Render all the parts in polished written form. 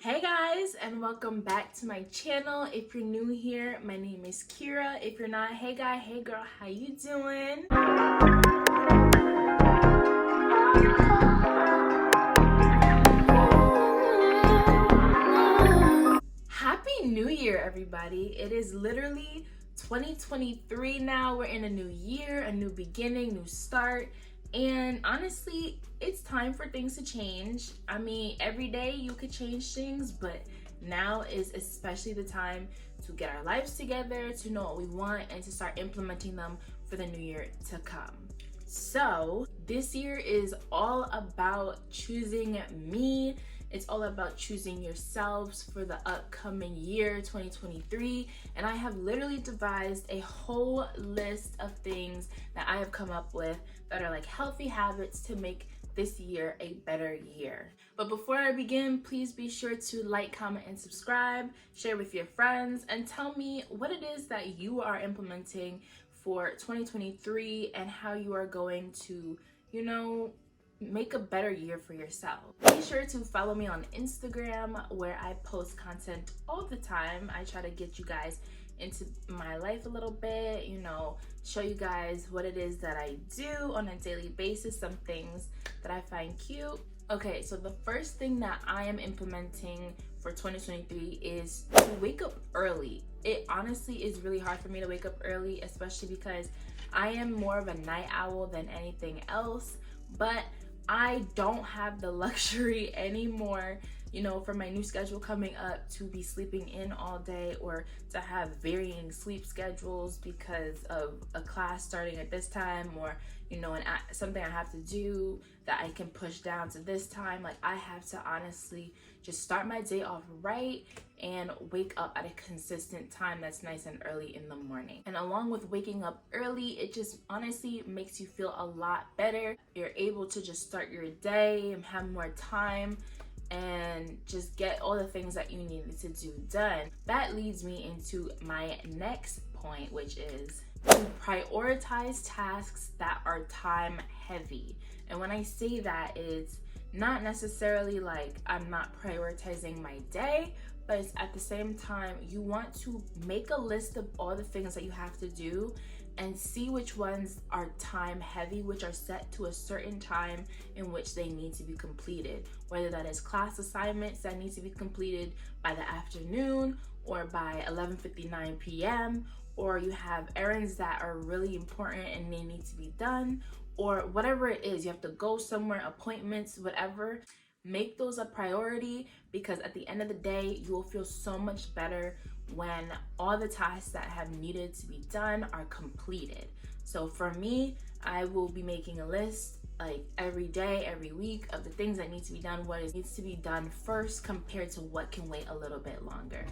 Hey guys, and welcome back to my channel. If you're new here, my name is Kira. If you're not, hey guy, hey girl, how you doing? Happy New Year, everybody. It is literally 2023 now. We're in a new year, a new beginning, new start. And honestly, it's time for things to change. I mean, every day you could change things, but now is especially the time to get our lives together, to know what we want, and to start implementing them for the new year to come. So this year is all about choosing me. It's all about choosing yourselves for the upcoming year 2023, and I have literally devised a whole list of things that I have come up with that are like healthy habits to make this year a better year. But before I begin, please be sure to like, comment, and subscribe, share with your friends, and tell me what it is that you are implementing for 2023 and how you are going to, make a better year for yourself. Be sure to follow me on Instagram, where I post content all the time. I try to get you guys into my life a little bit, show you guys what it is that I do on a daily basis, some things that I find cute. Okay, so the first thing that I am implementing for 2023 is to wake up early. It honestly is really hard for me to wake up early, especially because I am more of a night owl than anything else, but I don't have the luxury anymore, for my new schedule coming up, to be sleeping in all day or to have varying sleep schedules because of a class starting at this time, or something I have to do that I can push down to this time. Like, I have to honestly just start my day off right and wake up at a consistent time that's nice and early in the morning. And along with waking up early, it just honestly makes you feel a lot better. You're able to just start your day and have more time and just get all the things that you needed to do done. That leads me into my next point, which is to prioritize tasks that are time heavy. And when I say that, it's not necessarily like I'm not prioritizing my day, but it's at the same time, you want to make a list of all the things that you have to do and see which ones are time heavy, which are set to a certain time in which they need to be completed. Whether that is class assignments that need to be completed by the afternoon or by 11:59 p.m., or you have errands that are really important and they need to be done, or whatever it is, you have to go somewhere, appointments, whatever. Make those a priority, because at the end of the day, you will feel so much better when all the tasks that have needed to be done are completed. So for me, I will be making a list like every day, every week, of the things that need to be done, what needs to be done first compared to what can wait a little bit longer.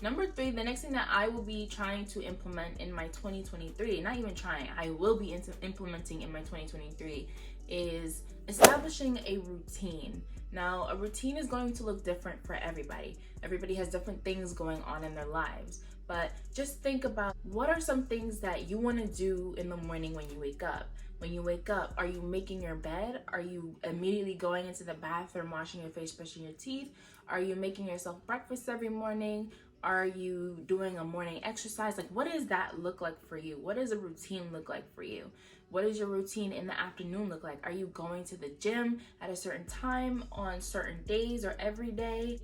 Number 3, the next thing that I will be trying to implement in my 2023, not even trying, I will be implementing in my 2023, is establishing a routine. Now, a routine is going to look different for everybody. Everybody has different things going on in their lives. But just think about, what are some things that you want to do in the morning when you wake up? When you wake up, are you making your bed? Are you immediately going into the bathroom, washing your face, brushing your teeth? Are you making yourself breakfast every morning? Are you doing a morning exercise? Like, what does that look like for you? What does a routine look like for you? What does your routine in the afternoon look like? Are you going to the gym at a certain time on certain days or every day?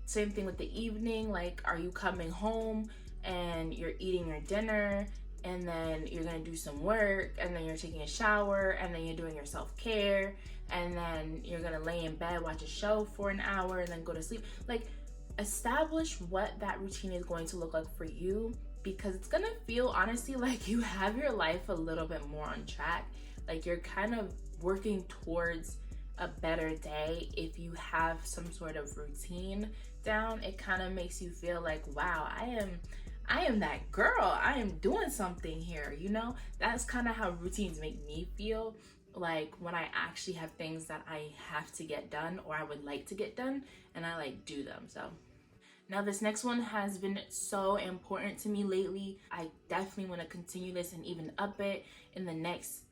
Same thing with the evening. Like, are you coming home and you're eating your dinner, and then you're gonna do some work, and then you're taking a shower, and then you're doing your self-care, and then you're gonna lay in bed, watch a show for an hour, and then go to sleep? Like, establish what that routine is going to look like for you, because it's gonna feel honestly like you have your life a little bit more on track. Like, you're kind of working towards a better day if you have some sort of routine down. It kind of makes you feel like, wow, I am that girl. I am doing something here, That's kind of how routines make me feel, like when I actually have things that I have to get done or I would like to get done, and I do them. So now this next one has been so important to me lately. I definitely want to continue this and even up it in the next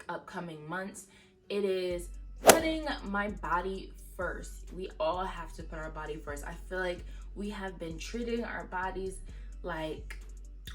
upcoming months. It is putting my body first. We all have to put our body first. I feel like we have been treating our bodies like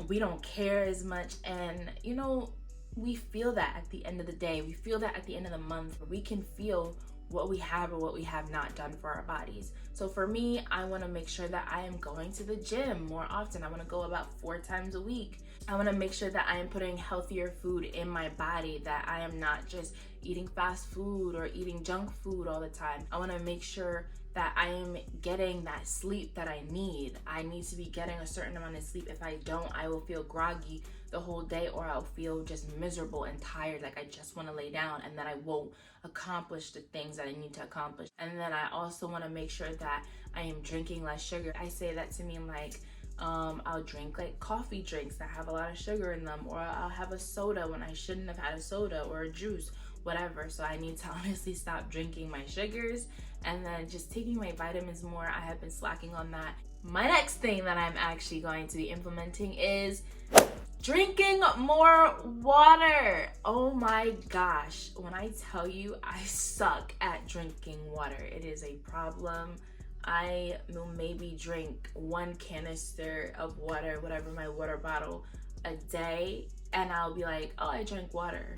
we don't care as much, and you know, we feel that at the end of the day. We feel that at the end of the month. We can feel what we have or what we have not done for our bodies. So for me, I want to make sure that I am going to the gym more often. I want to go about 4 times a week. I want to make sure that I am putting healthier food in my body, that I am not just eating fast food or eating junk food all the time. I want to make sure that I am getting that sleep that I need. I need to be getting a certain amount of sleep. If I don't, I will feel groggy the whole day, or I'll feel just miserable and tired, like I just want to lay down, and that I won't accomplish the things that I need to accomplish. And then I also want to make sure that I am drinking less sugar. I say that to mean like I'll drink like coffee drinks that have a lot of sugar in them, or I'll have a soda when I shouldn't have had a soda, or a juice, whatever. So I need to honestly stop drinking my sugars, and then just taking my vitamins more. I have been slacking on that. My next thing that I'm actually going to be implementing is drinking more water. Oh my gosh, when I tell you I suck at drinking water, it is a problem. I will maybe drink 1 canister of water, whatever my water bottle, a day, and I'll be like, oh, I drank water.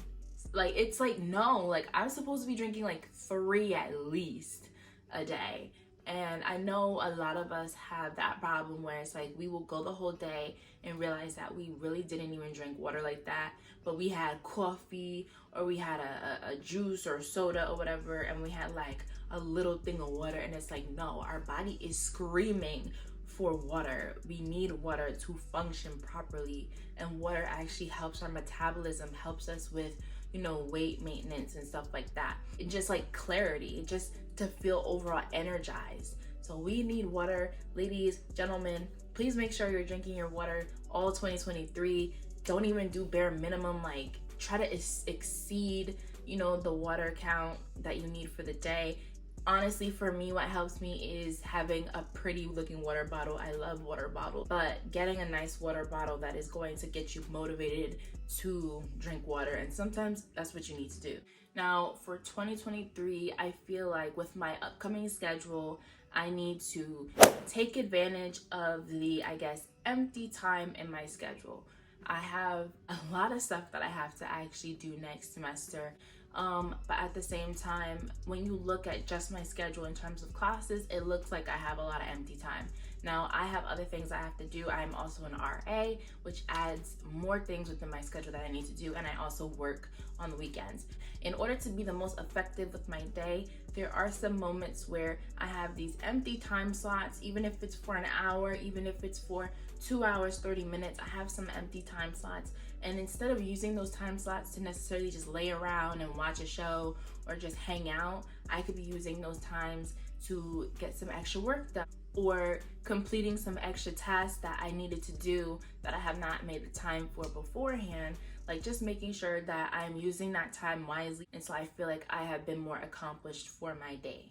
Like, it's like, no, like I'm supposed to be drinking like 3 at least a day. And I know a lot of us have that problem where it's like we will go the whole day and realize that we really didn't even drink water like that, but we had coffee, or we had a juice or a soda or whatever, and we had like a little thing of water, and it's like, no, our body is screaming for water. We need water to function properly, and water actually helps our metabolism, helps us with, you know, weight maintenance and stuff like that. It just like clarity, just to feel overall energized. So we need water. Ladies, gentlemen, please make sure you're drinking your water all 2023. Don't even do bare minimum, like try to exceed, you know, the water count that you need for the day. Honestly, for me, what helps me is having a pretty looking water bottle. I love water bottles, but getting a nice water bottle that is going to get you motivated to drink water. And sometimes that's what you need to do. Now, for 2023, I feel like with my upcoming schedule, I need to take advantage of the, I guess, empty time in my schedule. I have a lot of stuff that I have to actually do next semester. But at the same time, when you look at just my schedule in terms of classes, it looks like I have a lot of empty time. Now, I have other things I have to do. I'm also an RA, which adds more things within my schedule that I need to do, and I also work on the weekends. In order to be the most effective with my day, there are some moments where I have these empty time slots, even if it's for an hour, even if it's for 2 hours, 30 minutes, I have some empty time slots. And instead of using those time slots to necessarily just lay around and watch a show or just hang out, I could be using those times to get some extra work done, or completing some extra tasks that I needed to do that I have not made the time for beforehand. Like just making sure that I'm using that time wisely, and so I feel like I have been more accomplished for my day.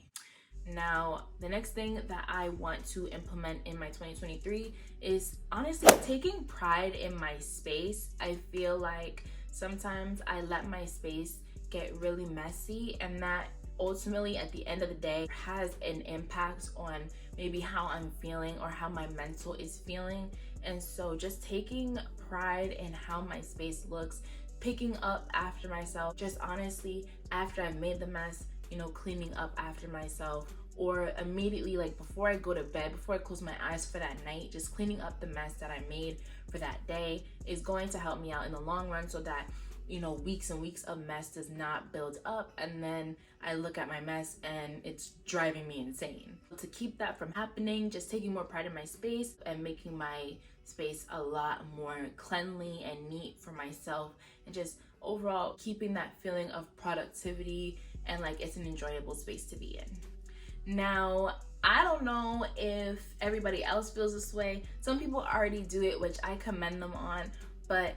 Now, the next thing that I want to implement in my 2023 is honestly taking pride in my space. I feel like sometimes I let my space get really messy, and that ultimately at the end of the day has an impact on maybe how I'm feeling or how my mental is feeling. And so just taking pride in how my space looks, picking up after myself, just honestly after I've made the mess, you know, cleaning up after myself, or immediately like before I go to bed, before I close my eyes for that night, just cleaning up the mess that I made for that day is going to help me out in the long run, so that, you know, weeks and weeks of mess does not build up, and then I look at my mess and it's driving me insane. To keep that from happening, just taking more pride in my space and making my space a lot more cleanly and neat for myself, and just overall keeping that feeling of productivity and like it's an enjoyable space to be in. Now, I don't know if everybody else feels this way. Some people already do it, which I commend them on, but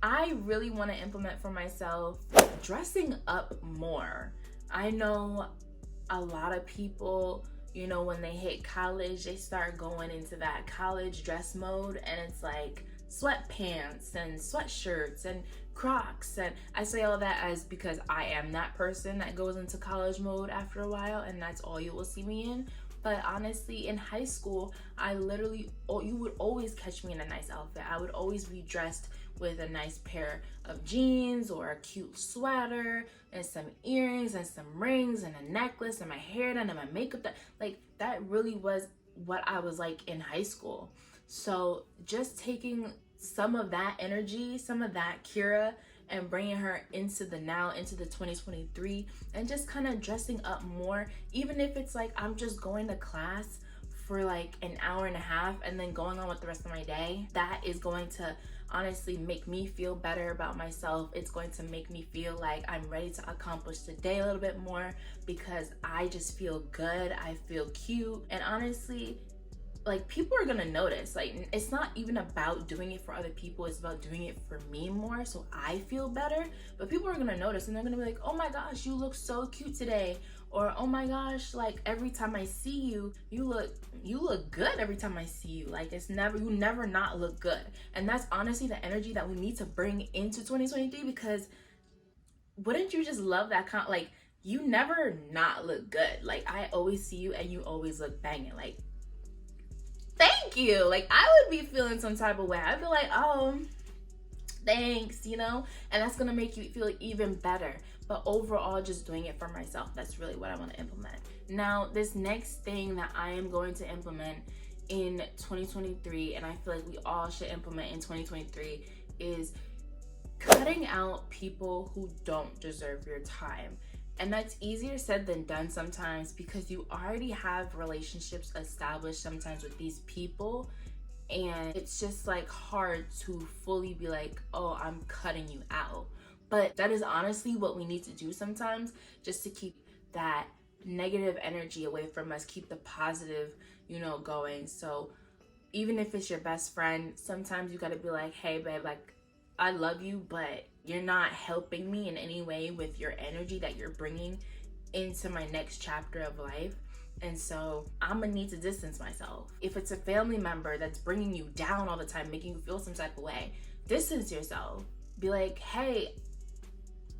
I really want to implement for myself dressing up more. I know a lot of people, you know, when they hit college, they start going into that college dress mode, and it's like sweatpants and sweatshirts and Crocs. And I say all that as because I am that person that goes into college mode after a while, and that's all you will see me in. But honestly, in high school, you would always catch me in a nice outfit. I would always be dressed with a nice pair of jeans or a cute sweater and some earrings and some rings and a necklace and my hair done and my makeup done. Like, that really was what I was like in high school. So just taking some of that energy, some of that Kira, and bringing her into the now, into the 2023, and just kind of dressing up more, even if it's like I'm just going to class for like an hour and a half and then going on with the rest of my day. That is going to honestly make me feel better about myself. It's going to make me feel like I'm ready to accomplish the day a little bit more because I just feel good, I feel cute, and honestly, like, people are gonna notice. Like, it's not even about doing it for other people, it's about doing it for me more so I feel better. But people are gonna notice and they're gonna be like, oh my gosh, you look so cute today, or oh my gosh, like, every time I see you, you look good every time I see you. Like, you never not look good. And that's honestly the energy that we need to bring into 2023, because wouldn't you just love that like, you never not look good. Like, I always see you and you always look banging. Like, thank you. Like, I would be feeling some type of way. I'd be like, oh, thanks, you know? And that's gonna make you feel even better. But overall, just doing it for myself, that's really what I want to implement. Now, this next thing that I am going to implement in 2023, and I feel like we all should implement in 2023, is cutting out people who don't deserve your time. And that's easier said than done sometimes, because you already have relationships established sometimes with these people, and it's just like hard to fully be like, oh, I'm cutting you out. But that is honestly what we need to do sometimes, just to keep that negative energy away from us, keep the positive, going. So even if it's your best friend, sometimes you gotta be like, hey babe, like, I love you, but you're not helping me in any way with your energy that you're bringing into my next chapter of life. And so I'm gonna need to distance myself. If it's a family member that's bringing you down all the time, making you feel some type of way, distance yourself. Be like, hey,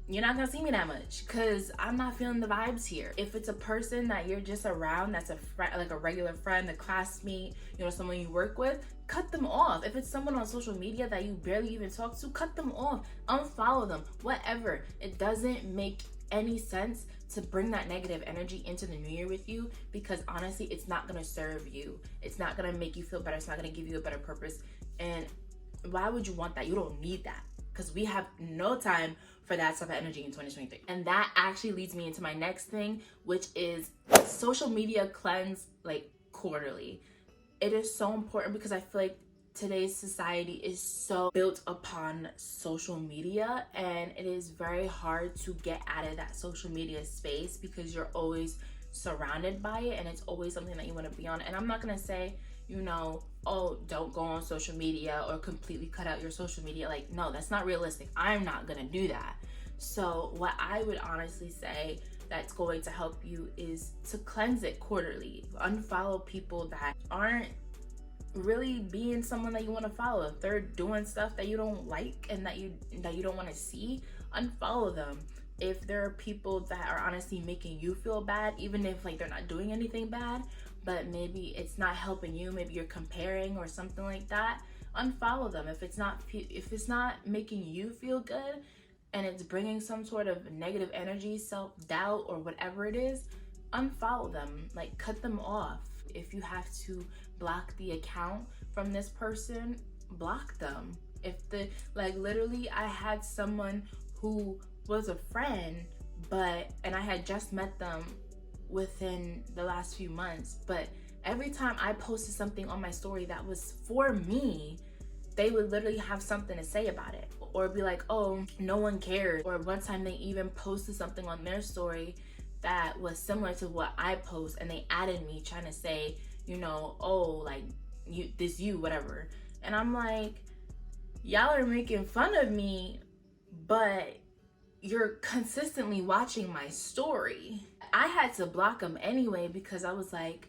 you're not gonna see me that much because I'm not feeling the vibes here. If it's a person that you're just around, that's a friend, like a regular friend, a classmate, someone you work with, cut them off. If it's someone on social media that you barely even talk to, cut them off, unfollow them, whatever. It doesn't make any sense to bring that negative energy into the new year with you, because honestly, it's not gonna serve you. It's not gonna make you feel better. It's not gonna give you a better purpose. And why would you want that? You don't need that, because we have no time for that type of energy in 2023. And that actually leads me into my next thing, which is social media cleanse, like, quarterly. It is so important because I feel like today's society is so built upon social media, and it is very hard to get out of that social media space because you're always surrounded by it and it's always something that you want to be on. And I'm not gonna say, oh, don't go on social media or completely cut out your social media. Like, no, that's not realistic. I'm not gonna do that. So what I would honestly say that's going to help you is to cleanse it quarterly. Unfollow people that aren't really being someone that you want to follow. If they're doing stuff that you don't like and that you don't want to see, unfollow them. If there are people that are honestly making you feel bad, even if like they're not doing anything bad, but maybe it's not helping you, maybe you're comparing or something like that, unfollow them. If it's not making you feel good and it's bringing some sort of negative energy, self-doubt, or whatever it is, unfollow them. Like, cut them off. If you have to block the account from this person, block them. Literally, I had someone who was a friend, and I had just met them within the last few months, but every time I posted something on my story that was for me, they would literally have something to say about it, or be like, oh, no one cares. Or one time they even posted something on their story that was similar to what I post, and they added me trying to say, oh, like, you, whatever. And I'm like, y'all are making fun of me, but you're consistently watching my story. I had to block them anyway because I was like,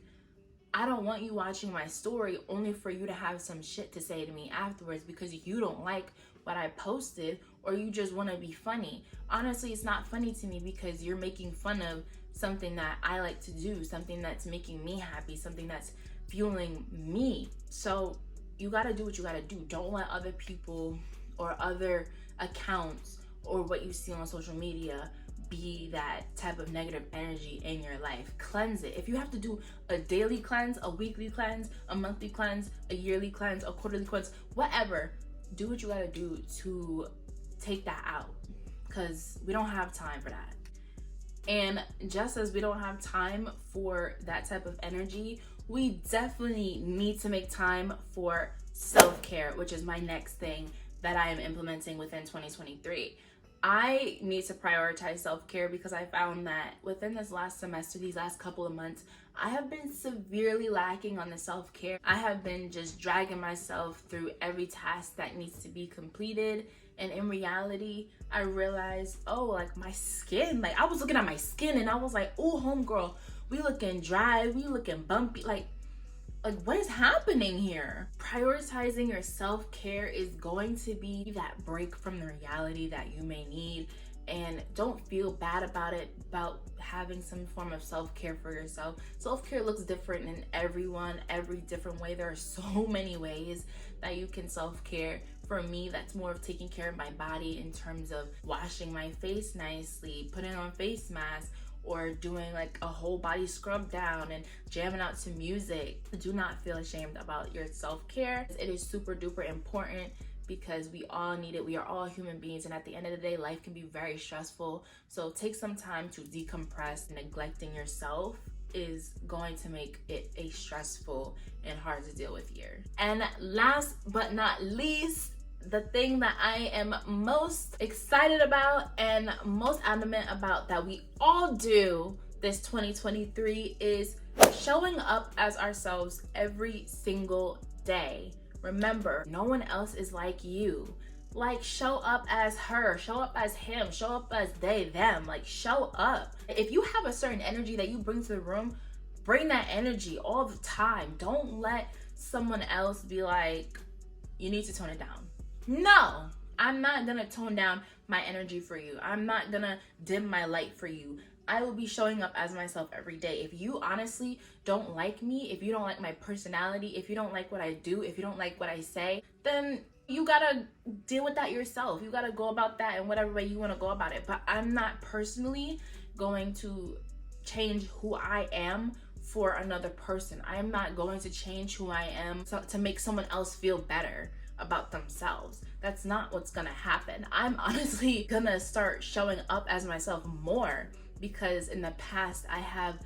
I don't want you watching my story only for you to have some shit to say to me afterwards because you don't like what I posted or you just want to be funny. Honestly, it's not funny to me because you're making fun of something that I like to do, something that's making me happy, something that's fueling me. So you gotta do what you gotta do. Don't let other people or other accounts or what you see on social media be that type of negative energy in your life. Cleanse it. If you have to do a daily cleanse, a weekly cleanse, a monthly cleanse, a yearly cleanse, a quarterly cleanse, whatever, do what you gotta do to take that out, because we don't have time for that. And just as we don't have time for that type of energy, we definitely need to make time for self-care, which is my next thing that I am implementing within 2023. I need to prioritize self-care because I found that within this last semester, these last couple of months, I have been severely lacking on the self-care. I have been just dragging myself through every task that needs to be completed. And in reality, I realized, oh, like my skin, like I was looking at my skin and I was like, oh, homegirl, we looking dry, we looking bumpy, like what is happening here? Prioritizing your self-care is going to be that break from the reality that you may need. And don't feel bad about it, about having some form of self-care for yourself. Self-care looks different in everyone, every different way. There are so many ways that you can self-care. For me, that's more of taking care of my body in terms of washing my face nicely, putting on face masks, or doing like a whole body scrub down and jamming out to music. Do not feel ashamed about your self-care. It is super duper important because we all need it. We are all human beings, and at the end of the day, life can be very stressful. So take some time to decompress. Neglecting yourself is going to make it a stressful and hard to deal with year. And last but not least, the thing that I am most excited about and most adamant about that we all do this 2023 is showing up as ourselves every single day. Remember, no one else is like you. Like, show up as her, show up as him, show up as they, them. Like, show up. If you have a certain energy that you bring to the room, bring that energy all the time. Don't let someone else be like, you need to tone it down. No, I'm not gonna tone down my energy for you. I'm not gonna dim my light for you. I will be showing up as myself every day. If you honestly don't like me, if you don't like my personality, if you don't like what I do, if you don't like what I say, then you gotta deal with that yourself. You gotta go about that in whatever way you wanna go about it. But I'm not personally going to change who I am for another person. I am not going to change who I am to make someone else feel better about themselves. That's not what's gonna happen. I'm honestly gonna start showing up as myself more because in the past I have,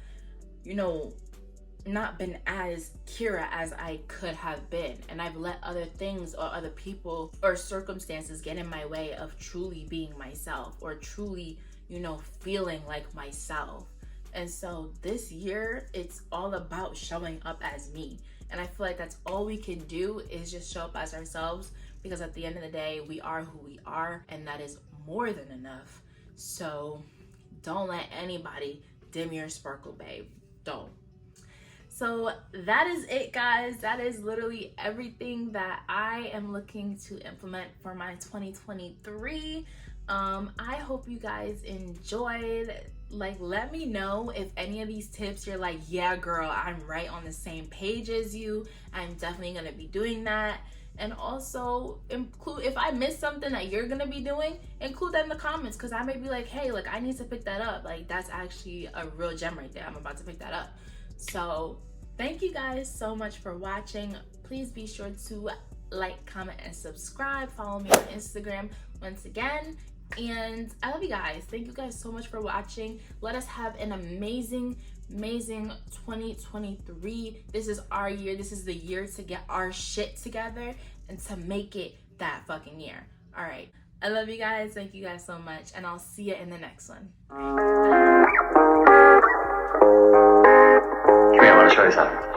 not been as Kira as I could have been. And I've let other things or other people or circumstances get in my way of truly being myself or truly, feeling like myself. And so this year, it's all about showing up as me. And I feel like that's all we can do is just show up as ourselves, because at the end of the day, we are who we are, and that is more than enough. So don't let anybody dim your sparkle, babe. Don't. So that is it, guys. That is literally everything that I am looking to implement for my 2023. I hope you guys enjoyed. Like, let me know if any of these tips you're like, yeah, girl, I'm right on the same page as you. I'm definitely gonna be doing that. And also include, if I miss something that you're gonna be doing, include that in the comments, because I may be like, hey, like I need to pick that up. Like, that's actually a real gem right there. I'm about to pick that up. So thank you guys so much for watching. Please be sure to like, comment, and subscribe. Follow me on Instagram once again. And I love you guys. Thank you guys so much for watching. Let us have an amazing 2023. This is our year. This is the year to get our shit together and to make it that fucking year. All right. I love you guys. Thank you guys so much. And I'll see you in the next one. Come here, I want to show you something.